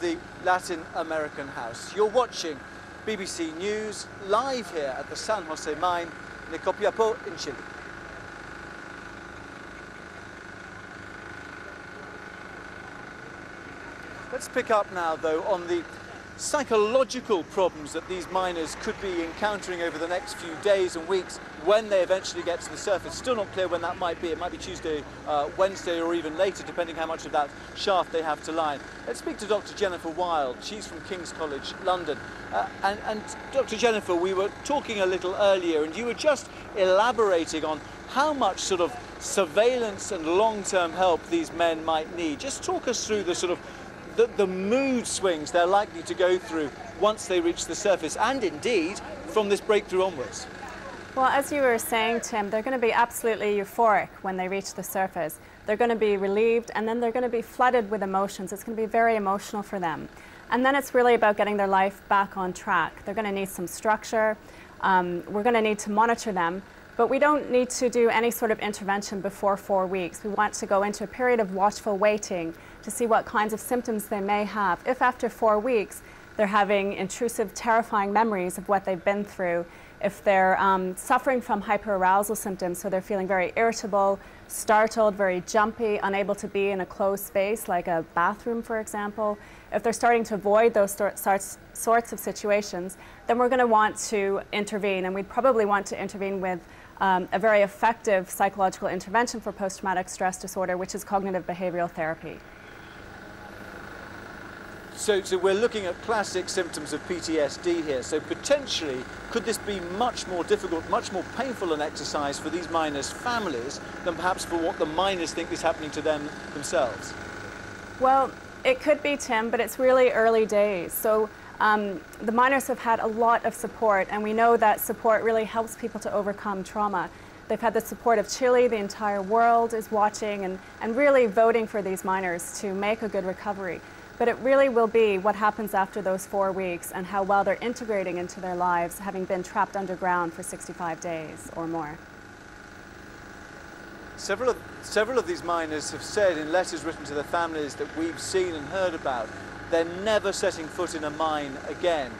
the Latin American house. You're watching BBC News live here at the San Jose mine in Copiapó in Chile. Let's pick up now, though, on the psychological problems that these miners could be encountering over the next few days and weeks when they eventually get to the surface. Still not clear when that might be. It might be Tuesday, Wednesday, or even later, depending how much of that shaft they have to line. Let's speak to Dr. Jennifer Wild. She's from King's College, London. And Dr. Jennifer, we were talking a little earlier, and you were just elaborating on how much sort of surveillance and long-term help these men might need. Just talk us through the sort of the mood swings they're likely to go through once they reach the surface, and indeed from this breakthrough onwards. Well, as you were saying, Tim, they're going to be absolutely euphoric when they reach the surface. They're going to be relieved, and then they're going to be flooded with emotions. It's going to be very emotional for them. And then it's really about getting their life back on track. They're going to need some structure. We're going to need to monitor them. But we don't need to do any sort of intervention before 4 weeks. We want to go into a period of watchful waiting to see what kinds of symptoms they may have. If after 4 weeks they're having intrusive, terrifying memories of what they've been through, if they're suffering from hyperarousal symptoms, so they're feeling very irritable, startled, very jumpy, unable to be in a closed space like a bathroom, for example, if they're starting to avoid those sorts of situations, then we're going to want to intervene, and we'd probably want to intervene with a very effective psychological intervention for post-traumatic stress disorder, which is cognitive behavioral therapy. So we're looking at classic symptoms of PTSD here. So potentially, could this be much more difficult, much more painful an exercise for these miners' families than perhaps for what the miners think is happening to them themselves? Well, it could be, Tim, but it's really early days. So the miners have had a lot of support, and we know that support really helps people to overcome trauma. They've had the support of Chile. The entire world is watching and really voting for these miners to make a good recovery. But it really will be what happens after those 4 weeks and how well they're integrating into their lives, having been trapped underground for 65 days or more. Several of these miners have said in letters written to their families that we've seen and heard about, they're never setting foot in a mine again.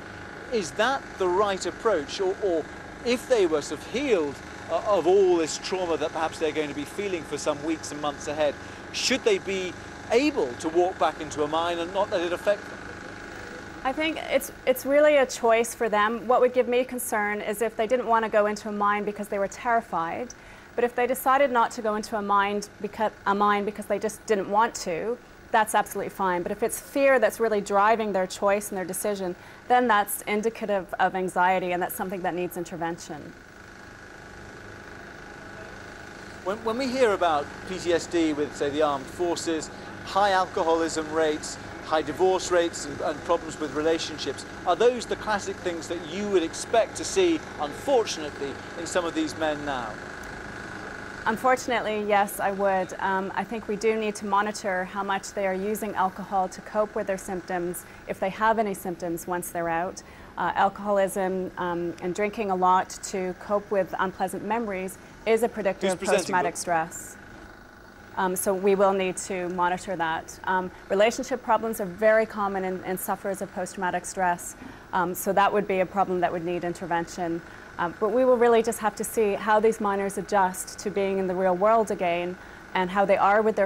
Is that the right approach? Or if they were sort of healed of all this trauma that perhaps they're going to be feeling for some weeks and months ahead, should they be able to walk back into a mine and not let it affect them? I think it's really a choice for them. What would give me concern is if they didn't want to go into a mine because they were terrified, but if they decided not to go into a mine because they just didn't want to, that's absolutely fine. But if it's fear that's really driving their choice and their decision, then that's indicative of anxiety, and that's something that needs intervention. When we hear about PTSD with, say, the armed forces, high alcoholism rates, high divorce rates, and problems with relationships, are those the classic things that you would expect to see, unfortunately, in some of these men now? Unfortunately, yes, I would. I think we do need to monitor how much they are using alcohol to cope with their symptoms, if they have any symptoms once they're out. Alcoholism and drinking a lot to cope with unpleasant memories is a predictor of post-traumatic stress. So we will need to monitor that. Relationship problems are very common in sufferers of post-traumatic stress, so that would be a problem that would need intervention. But we will really just have to see how these miners adjust to being in the real world again, and how they are with their